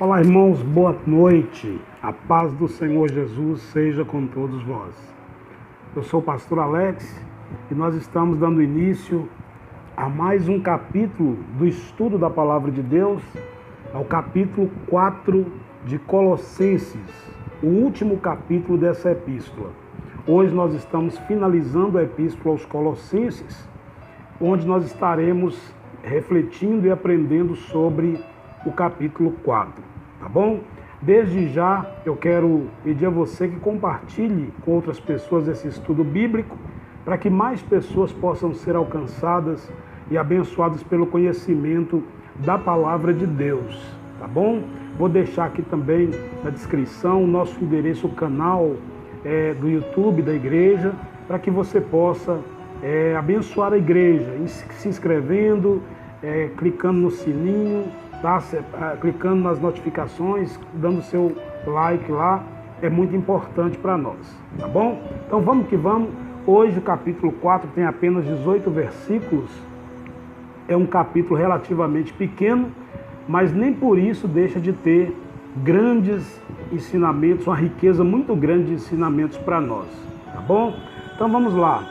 Olá, irmãos, boa noite. A paz do Senhor Jesus seja com todos vós. Eu sou o pastor Alex e nós estamos dando início a mais um capítulo do estudo da Palavra de Deus, ao capítulo 4 de Colossenses, o último capítulo dessa epístola. Hoje nós estamos finalizando a epístola aos Colossenses, onde nós estaremos refletindo e aprendendo sobre o capítulo 4, tá bom? Desde já eu quero pedir a você que compartilhe com outras pessoas esse estudo bíblico, para que mais pessoas possam ser alcançadas e abençoadas pelo conhecimento da palavra de Deus, tá bom? Vou deixar aqui também na descrição o nosso endereço, o canal do YouTube da igreja, para que você possa abençoar a igreja, se inscrevendo, clicando no sininho, tá? Clicando nas notificações, dando seu like lá, é muito importante para nós, tá bom? Então vamos que vamos. Hoje o capítulo 4 tem apenas 18 versículos, é um capítulo relativamente pequeno, mas nem por isso deixa de ter grandes ensinamentos, uma riqueza muito grande de ensinamentos para nós, tá bom? Então vamos lá.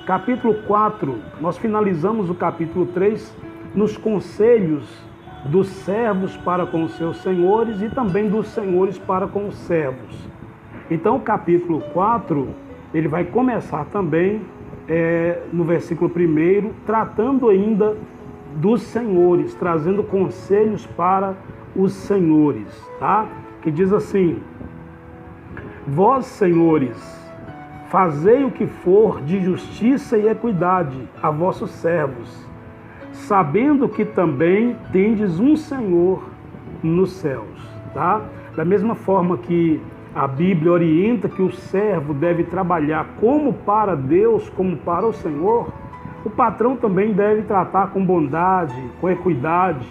Capítulo 4, nós finalizamos o capítulo 3 nos conselhos dos servos para com os seus senhores e também dos senhores para com os servos. Então o capítulo 4, ele vai começar também no versículo 1, tratando ainda dos senhores, trazendo conselhos para os senhores, tá? Que diz assim: vós, senhores, fazei o que for de justiça e equidade a vossos servos, sabendo que também tendes um Senhor nos céus, tá? Da mesma forma que a Bíblia orienta que o servo deve trabalhar como para Deus, como para o Senhor, o patrão também deve tratar com bondade, com equidade,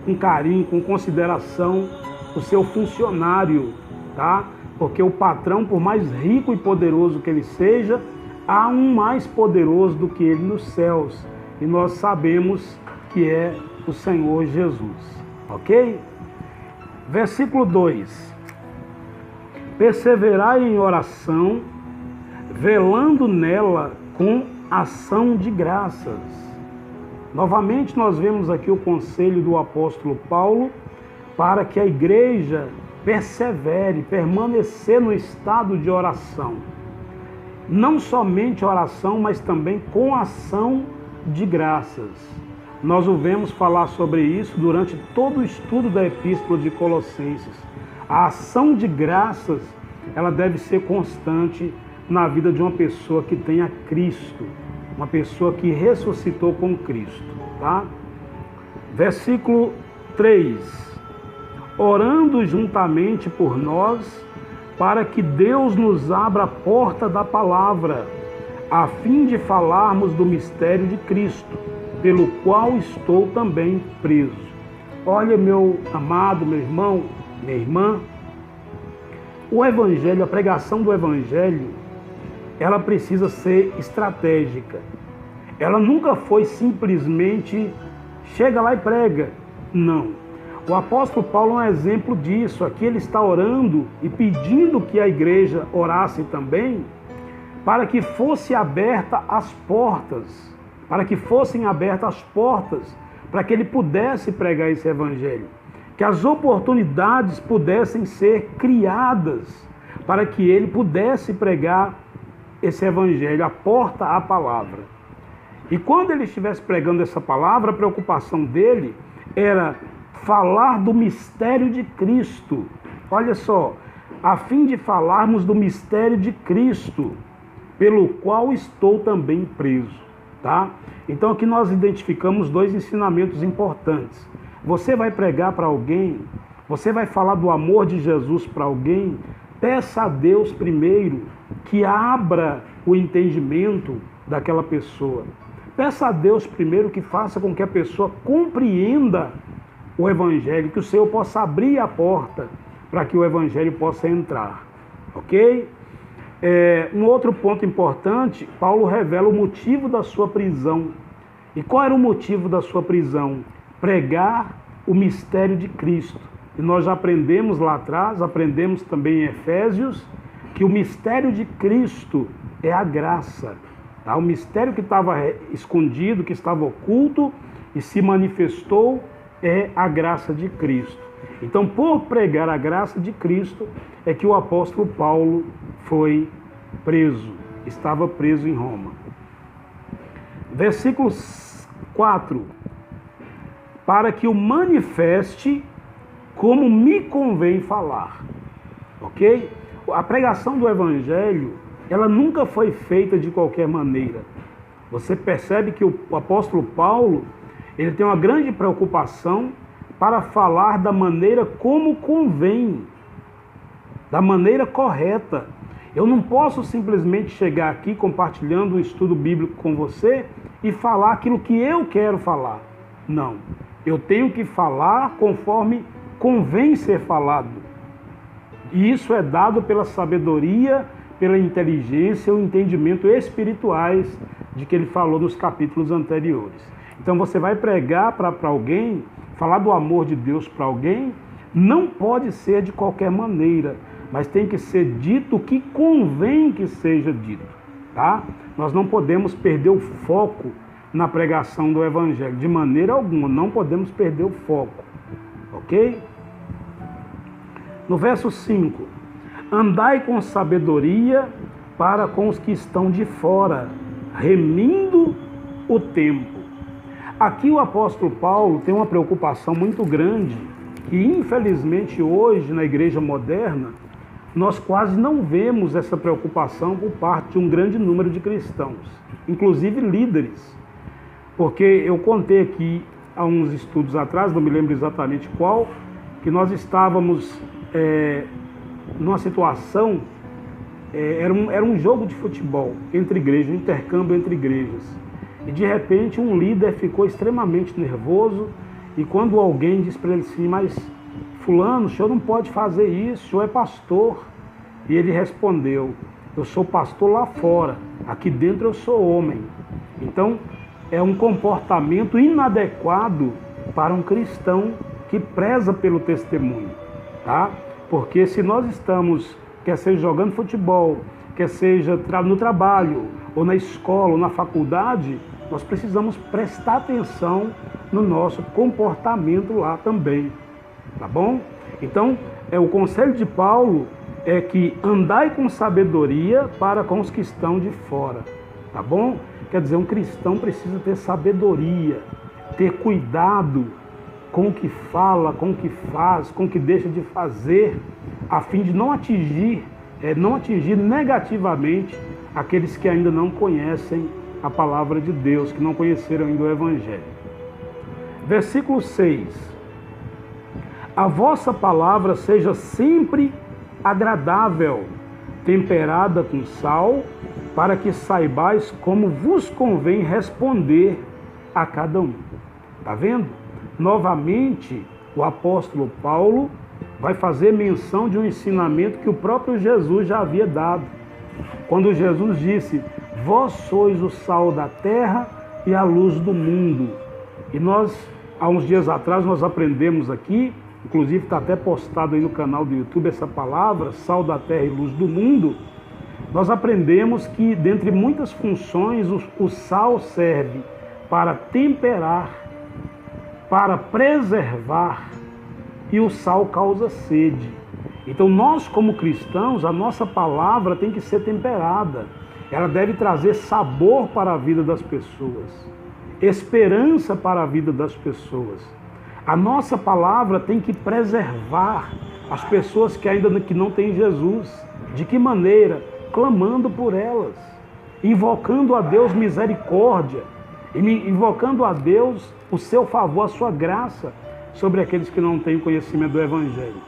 com carinho, com consideração o seu funcionário, tá? Porque o patrão, por mais rico e poderoso que ele seja, há um mais poderoso do que ele nos céus. E nós sabemos que é o Senhor Jesus, ok? Versículo 2: perseverai em oração, velando nela com ação de graças. Novamente nós vemos aqui o conselho do apóstolo Paulo para que a igreja persevere, permanecer no estado de oração. Não somente oração, mas também com ação de graças. Nós ouvimos falar sobre isso durante todo o estudo da epístola de Colossenses. A ação de graças, ela deve ser constante na vida de uma pessoa que tem a Cristo, uma pessoa que ressuscitou com Cristo, tá? Versículo 3: orando juntamente por nós, para que Deus nos abra a porta da palavra, a fim de falarmos do mistério de Cristo, pelo qual estou também preso. Olha, meu amado, meu irmão, minha irmã, o Evangelho, a pregação do Evangelho, ela precisa ser estratégica. Ela nunca foi simplesmente chega lá e prega. Não. O apóstolo Paulo é um exemplo disso. Aqui ele está orando e pedindo que a igreja orasse também, para que fosse aberta as portas, para que fossem abertas as portas, para que ele pudesse pregar esse evangelho, que as oportunidades pudessem ser criadas, para que ele pudesse pregar esse evangelho, a porta à palavra. E quando ele estivesse pregando essa palavra, a preocupação dele era falar do mistério de Cristo. Olha só, a fim de falarmos do mistério de Cristo, pelo qual estou também preso, tá? Então aqui nós identificamos dois ensinamentos importantes. Você vai pregar para alguém, você vai falar do amor de Jesus para alguém, peça a Deus primeiro que abra o entendimento daquela pessoa. Peça a Deus primeiro que faça com que a pessoa compreenda o Evangelho, que o Senhor possa abrir a porta para que o Evangelho possa entrar, ok? Um outro ponto importante, Paulo revela o motivo da sua prisão. E qual era o motivo da sua prisão? Pregar o mistério de Cristo. e nós já aprendemos lá atrás, aprendemos também em Efésios, que o mistério de Cristo é a graça. Tá? O mistério que estava escondido, que estava oculto e se manifestou é a graça de Cristo. Então, por pregar a graça de Cristo, é que o apóstolo Paulo foi preso, estava preso em Roma. Versículo 4. Para que o manifeste como me convém falar. Ok? A pregação do Evangelho, ela nunca foi feita de qualquer maneira. Você percebe que o apóstolo Paulo, ele tem uma grande preocupação para falar da maneira como convém, da maneira correta. Eu não posso simplesmente chegar aqui compartilhando o estudo bíblico com você e falar aquilo que eu quero falar. Não. Eu tenho que falar conforme convém ser falado. E isso é dado pela sabedoria, pela inteligência, o entendimento espirituais de que ele falou nos capítulos anteriores. Então você vai pregar para alguém, falar do amor de Deus para alguém, não pode ser de qualquer maneira, mas tem que ser dito o que convém que seja dito, tá? Nós não podemos perder o foco na pregação do Evangelho, de maneira alguma, não podemos perder o foco, ok? No verso 5, andai com sabedoria para com os que estão de fora, remindo o tempo. Aqui o apóstolo Paulo tem uma preocupação muito grande, que infelizmente hoje na igreja moderna, nós quase não vemos essa preocupação por parte de um grande número de cristãos, inclusive líderes. Porque eu contei aqui há uns estudos atrás, não me lembro exatamente qual, que nós estávamos numa situação, era um jogo de futebol entre igrejas, um intercâmbio entre igrejas. E de repente um líder ficou extremamente nervoso e quando alguém disse para ele assim, mas fulano, o senhor não pode fazer isso, o senhor é pastor. E ele respondeu, eu sou pastor lá fora, aqui dentro eu sou homem. Então é um comportamento inadequado para um cristão que preza pelo testemunho, tá? Porque se nós estamos, quer seja jogando futebol, quer seja no trabalho, ou na escola, ou na faculdade, nós precisamos prestar atenção no nosso comportamento lá também, tá bom? Então, o conselho de Paulo é que andai com sabedoria para com os que estão de fora, tá bom? Quer dizer, um cristão precisa ter sabedoria, ter cuidado com o que fala, com o que faz, com o que deixa de fazer, a fim de não atingir negativamente aqueles que ainda não conhecem a palavra de Deus, que não conheceram ainda o Evangelho. Versículo 6. A vossa palavra seja sempre agradável, temperada com sal, para que saibais como vos convém responder a cada um. Está vendo? Novamente, o apóstolo Paulo vai fazer menção de um ensinamento que o próprio Jesus já havia dado. Quando Jesus disse, vós sois o sal da terra e a luz do mundo. E nós, há uns dias atrás, nós aprendemos aqui, inclusive está até postado aí no canal do YouTube essa palavra, sal da terra e luz do mundo. Nós aprendemos que, dentre muitas funções, o sal serve para temperar, para preservar, e o sal causa sede. Então nós, como cristãos, a nossa palavra tem que ser temperada. Ela deve trazer sabor para a vida das pessoas, esperança para a vida das pessoas. A nossa palavra tem que preservar as pessoas que ainda não têm Jesus. De que maneira? Clamando por elas, invocando a Deus misericórdia, invocando a Deus o seu favor, a sua graça sobre aqueles que não têm conhecimento do Evangelho.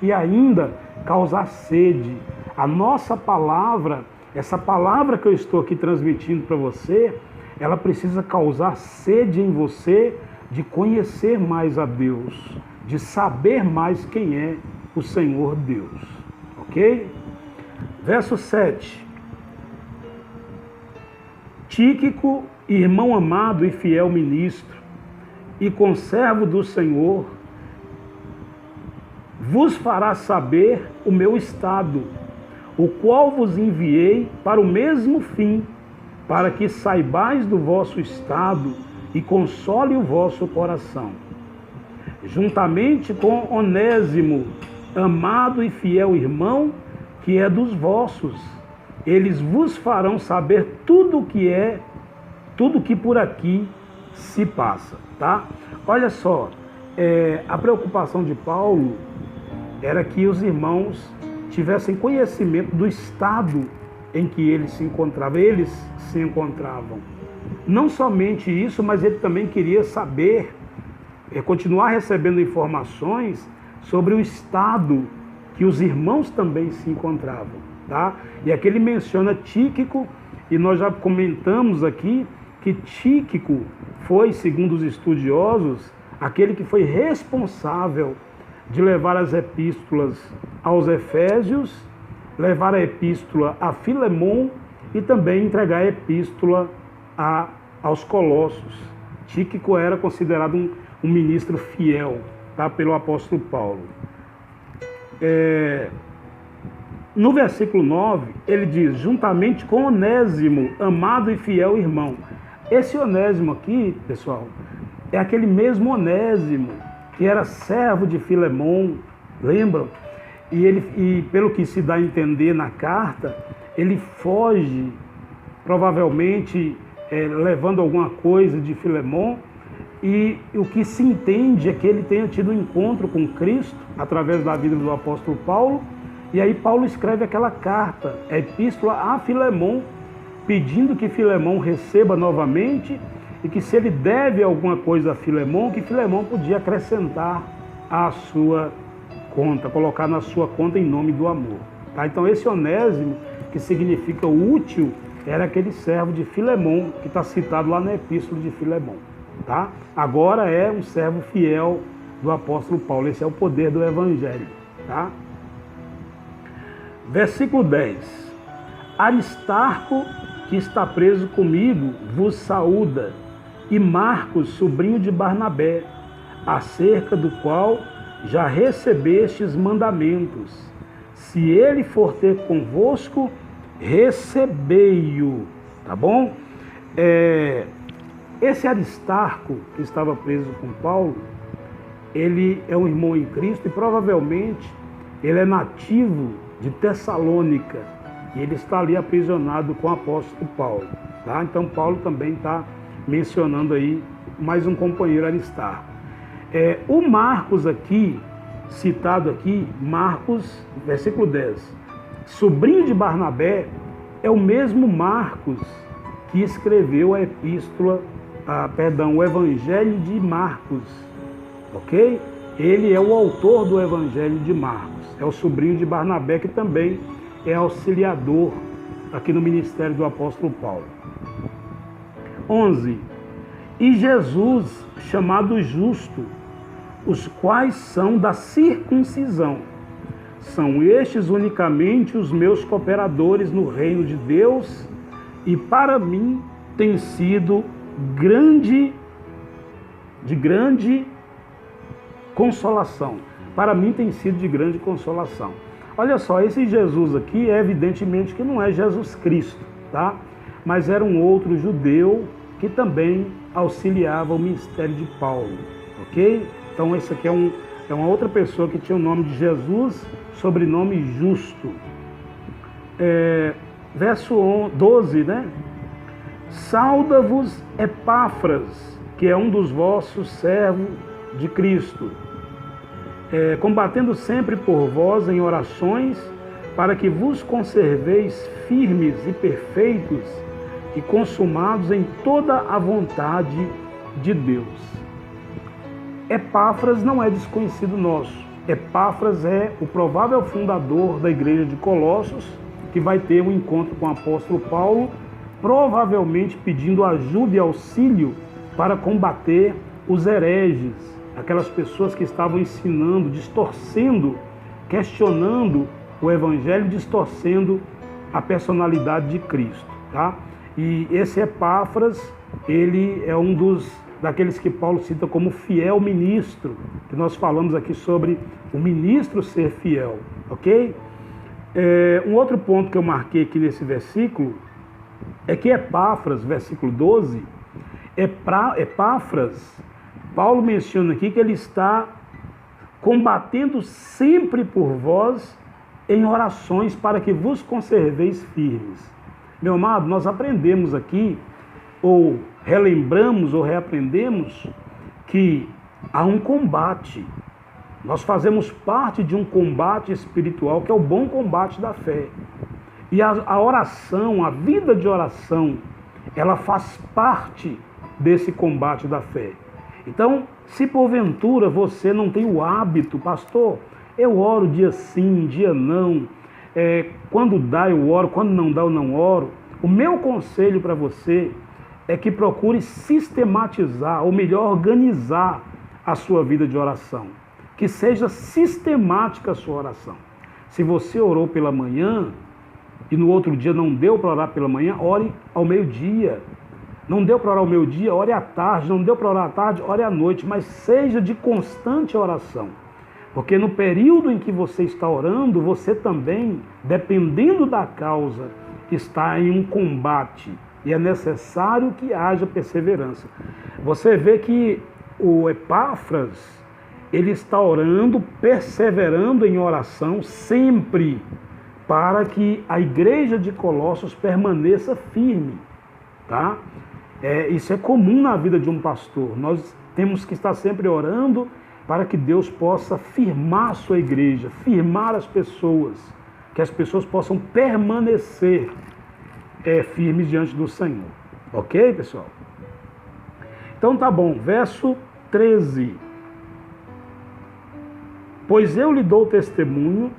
E ainda causar sede. A nossa palavra, essa palavra que eu estou aqui transmitindo para você, ela precisa causar sede em você de conhecer mais a Deus, de saber mais quem é o Senhor Deus. Ok? Verso 7. Tíquico, irmão amado e fiel ministro, e conservo do Senhor, vos fará saber o meu estado, o qual vos enviei para o mesmo fim, para que saibais do vosso estado e console o vosso coração. Juntamente com Onésimo, amado e fiel irmão, que é dos vossos, eles vos farão saber tudo que por aqui se passa, tá? Olha só, a preocupação de Paulo era que os irmãos tivessem conhecimento do estado em que eles se encontravam. Não somente isso, mas ele também queria saber, continuar recebendo informações sobre o estado que os irmãos também se encontravam, tá? E aqui ele menciona Tíquico, e nós já comentamos aqui que Tíquico foi, segundo os estudiosos, aquele que foi responsável de levar as epístolas aos Efésios, levar a epístola a Filemon e também entregar a epístola aos Colossos. Tíquico era considerado um ministro fiel, tá, pelo apóstolo Paulo. No versículo 9, ele diz, juntamente com Onésimo, amado e fiel irmão. Esse Onésimo aqui, pessoal, é aquele mesmo Onésimo que era servo de Filemon, lembram? E pelo que se dá a entender na carta, ele foge, provavelmente levando alguma coisa de Filemon, e o que se entende é que ele tenha tido um encontro com Cristo através da vida do apóstolo Paulo, e aí Paulo escreve aquela carta, a epístola a Filemon, pedindo que Filemon receba novamente e que se ele deve alguma coisa a Filemon, que Filemon podia acrescentar à sua conta, colocar na sua conta em nome do amor. Tá? Então esse Onésimo, que significa útil, era aquele servo de Filemon, que está citado lá na epístola de Filemon. Tá? Agora é um servo fiel do apóstolo Paulo. Esse é o poder do evangelho. Tá? Versículo 10. Aristarco, que está preso comigo, vos saúda, e Marcos, sobrinho de Barnabé, acerca do qual já recebestes mandamentos. Se ele for ter convosco, recebei-o. Tá bom? Esse Aristarco, que estava preso com Paulo, ele é um irmão em Cristo e provavelmente ele é nativo de Tessalônica. E ele está ali aprisionado com o apóstolo Paulo. Tá? Então Paulo também está mencionando aí mais um companheiro, Aristarco. O Marcos aqui, citado aqui, Marcos, versículo 10, sobrinho de Barnabé, é o mesmo Marcos que escreveu a epístola, o Evangelho de Marcos, ok? Ele é o autor do Evangelho de Marcos, é o sobrinho de Barnabé, que também é auxiliador aqui no ministério do apóstolo Paulo. 11. E Jesus, chamado justo, os quais são da circuncisão. São estes unicamente os meus cooperadores no reino de Deus, e para mim tem sido de grande consolação. Para mim tem sido de grande consolação. Olha só, esse Jesus aqui, evidentemente que não é Jesus Cristo, tá? Mas era um outro judeu que também auxiliava o ministério de Paulo, ok? Então esse aqui é uma outra pessoa que tinha o nome de Jesus, sobrenome Justo. Verso 12, né? Sauda-vos Epáfras, que é um dos vossos servos de Cristo, combatendo sempre por vós em orações, para que vos conserveis firmes e perfeitos e consumados em toda a vontade de Deus. Epáfras não é desconhecido nosso. Epáfras é o provável fundador da igreja de Colossos, que vai ter um encontro com o apóstolo Paulo, provavelmente pedindo ajuda e auxílio para combater os hereges, aquelas pessoas que estavam ensinando, distorcendo, questionando o evangelho, distorcendo a personalidade de Cristo, tá? E esse Epáfras, ele é um dos daqueles que Paulo cita como fiel ministro, que nós falamos aqui sobre o ministro ser fiel, ok? Um outro ponto que eu marquei aqui nesse versículo é que Epáfras, versículo 12, Epáfras, Paulo menciona aqui que ele está combatendo sempre por vós em orações para que vos conserveis firmes. Meu amado, nós aprendemos aqui, ou relembramos ou reaprendemos, que há um combate. Nós fazemos parte de um combate espiritual, que é o bom combate da fé. E a oração, a vida de oração, ela faz parte desse combate da fé. Então, se porventura você não tem o hábito, pastor, eu oro dia sim, dia não, quando dá eu oro, quando não dá eu não oro, o meu conselho para você é que procure sistematizar, ou melhor, organizar a sua vida de oração. Que seja sistemática a sua oração. Se você orou pela manhã e no outro dia não deu para orar pela manhã, ore ao meio-dia. Não deu para orar ao meio-dia, ore à tarde. Não deu para orar à tarde, ore à noite. Mas seja de constante oração. Porque no período em que você está orando, você também, dependendo da causa, está em um combate. E é necessário que haja perseverança. Você vê que o Epáfras, ele está orando, perseverando em oração sempre, para que a igreja de Colossos permaneça firme, tá? Isso é comum na vida de um pastor. Nós temos que estar sempre orando para que Deus possa firmar a sua igreja, firmar as pessoas, que as pessoas possam permanecer firmes diante do Senhor. Ok, pessoal? Então tá bom, verso 13. Pois eu lhe dou testemunho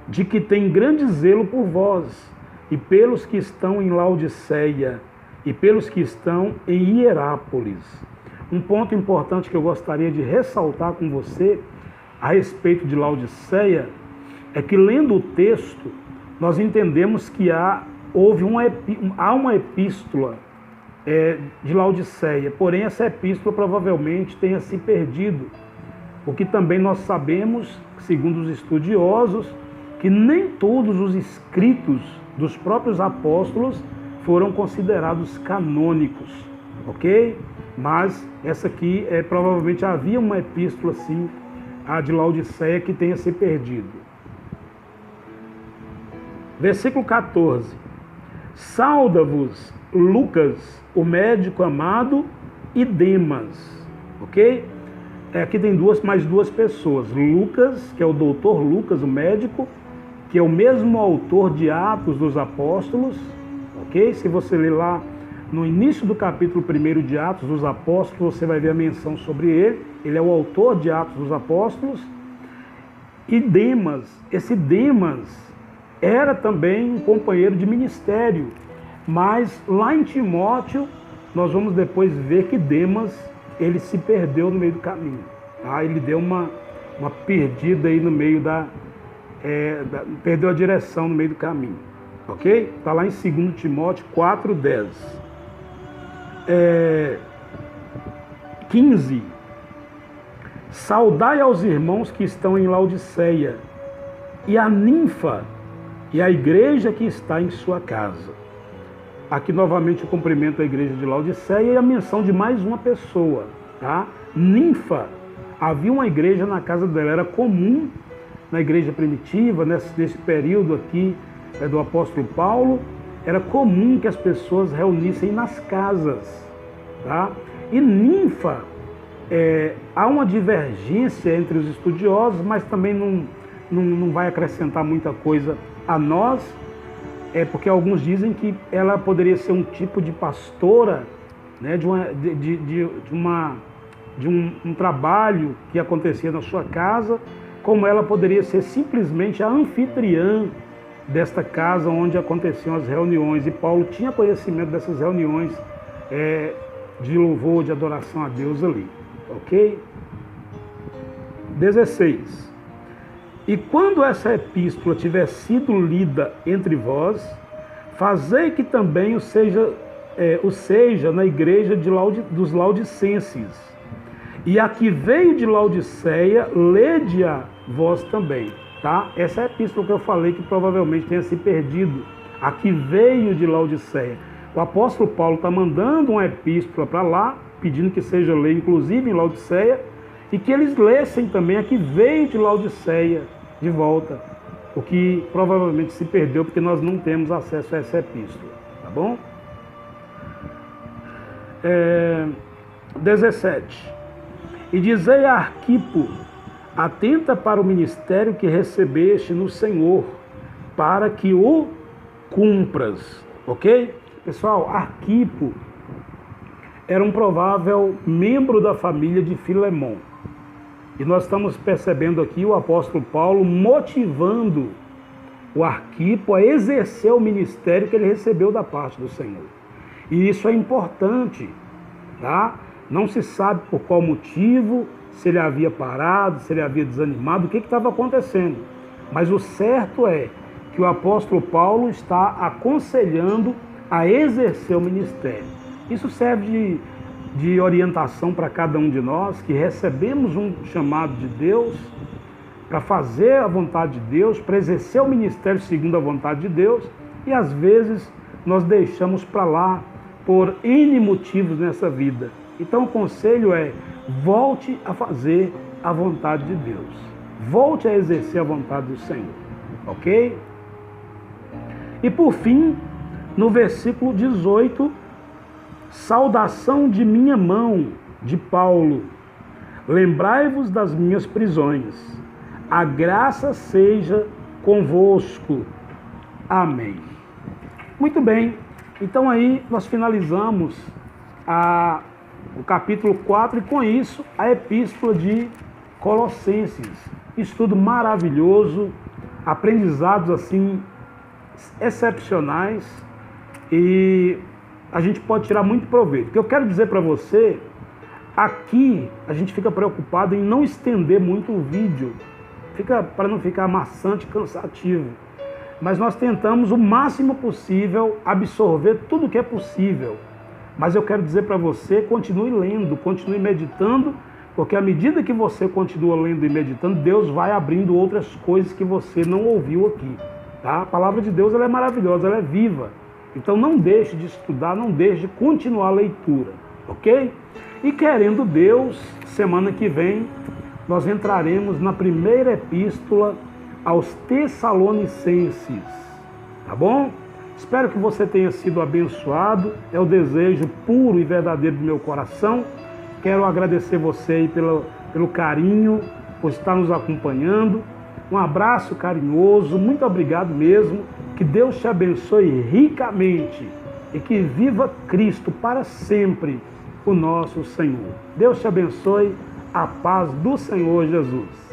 de que tem grande zelo por vós, e pelos que estão em Laodiceia, e pelos que estão em Hierápolis. Um ponto importante que eu gostaria de ressaltar com você a respeito de Laodiceia é que, lendo o texto, nós entendemos que há uma epístola de Laodiceia, porém essa epístola provavelmente tenha se perdido, o que também nós sabemos, segundo os estudiosos, que nem todos os escritos dos próprios apóstolos foram considerados canônicos, ok? Mas essa aqui, provavelmente havia uma epístola assim, a de Laodiceia, que tenha se perdido. Versículo 14. Sauda-vos Lucas, o médico amado, e Demas, ok? Aqui tem mais duas pessoas. Lucas, que é o doutor Lucas, o médico, que é o mesmo autor de Atos dos Apóstolos, ok? Se você ler lá no início do capítulo 1 de Atos dos Apóstolos, você vai ver a menção sobre ele. Ele é o autor de Atos dos Apóstolos. E Demas, esse Demas era também um companheiro de ministério, mas lá em Timóteo, nós vamos depois ver que Demas, ele se perdeu no meio do caminho, tá? Ele deu uma perdida aí no meio perdeu a direção no meio do caminho, ok? Está lá em 2 Timóteo 4:10. 15. Saudai aos irmãos que estão em Laodiceia, e a Ninfa, e a igreja que está em sua casa. Aqui novamente o cumprimento da igreja de Laodiceia e a menção de mais uma pessoa, tá? Ninfa, havia uma igreja na casa dela, era comum na igreja primitiva, nesse período aqui do apóstolo Paulo, era comum que as pessoas reunissem nas casas, tá? E Ninfa, há uma divergência entre os estudiosos, mas também não vai acrescentar muita coisa a nós, porque alguns dizem que ela poderia ser um tipo de pastora, né, de um trabalho que acontecia na sua casa, como ela poderia ser simplesmente a anfitriã desta casa onde aconteciam as reuniões. E Paulo tinha conhecimento dessas reuniões de louvor, de adoração a Deus ali, ok? 16. E quando essa epístola tiver sido lida entre vós, fazei que também o seja ou seja, na igreja dos Laodicenses. E a que veio de Laodiceia, lede-a vós também. Tá? Essa é a epístola que eu falei que provavelmente tenha se perdido. A que veio de Laodiceia. O apóstolo Paulo está mandando uma epístola para lá, pedindo que seja lida, inclusive em Laodiceia, e que eles lessem também a que veio de Laodiceia de volta, o que provavelmente se perdeu porque nós não temos acesso a essa epístola, tá bom? 17. E dizei a Arquipo, atenta para o ministério que recebeste no Senhor, para que o cumpras, ok? Pessoal, Arquipo era um provável membro da família de Filemão. E nós estamos percebendo aqui o apóstolo Paulo motivando o Arquipo a exercer o ministério que ele recebeu da parte do Senhor. E isso é importante, tá? Não se sabe por qual motivo, se ele havia parado, se ele havia desanimado, o que estava acontecendo. Mas o certo é que o apóstolo Paulo está aconselhando a exercer o ministério. Isso serve de orientação para cada um de nós, que recebemos um chamado de Deus para fazer a vontade de Deus, para exercer o ministério segundo a vontade de Deus, e às vezes nós deixamos para lá por N motivos nessa vida. Então o conselho é: volte a fazer a vontade de Deus. Volte a exercer a vontade do Senhor. Ok? E por fim, no versículo 18, saudação de minha mão, de Paulo. Lembrai-vos das minhas prisões. A graça seja convosco. Amém. Muito bem. Então aí nós finalizamos o capítulo 4 e com isso a epístola de Colossenses. Estudo maravilhoso, aprendizados assim excepcionais, e a gente pode tirar muito proveito. O que eu quero dizer para você, aqui a gente fica preocupado em não estender muito o vídeo, para não ficar maçante, cansativo. Mas nós tentamos o máximo possível absorver tudo que é possível. Mas eu quero dizer para você, continue lendo, continue meditando, porque à medida que você continua lendo e meditando, Deus vai abrindo outras coisas que você não ouviu aqui. Tá? A palavra de Deus ela é maravilhosa, ela é viva. Então não deixe de estudar, não deixe de continuar a leitura, ok? E querendo Deus, semana que vem, nós entraremos na primeira epístola aos Tessalonicenses, tá bom? Espero que você tenha sido abençoado, é o desejo puro e verdadeiro do meu coração. Quero agradecer você aí pelo carinho, por estar nos acompanhando. Um abraço carinhoso, muito obrigado mesmo. Que Deus te abençoe ricamente e que viva Cristo para sempre, o nosso Senhor. Deus te abençoe, a paz do Senhor Jesus.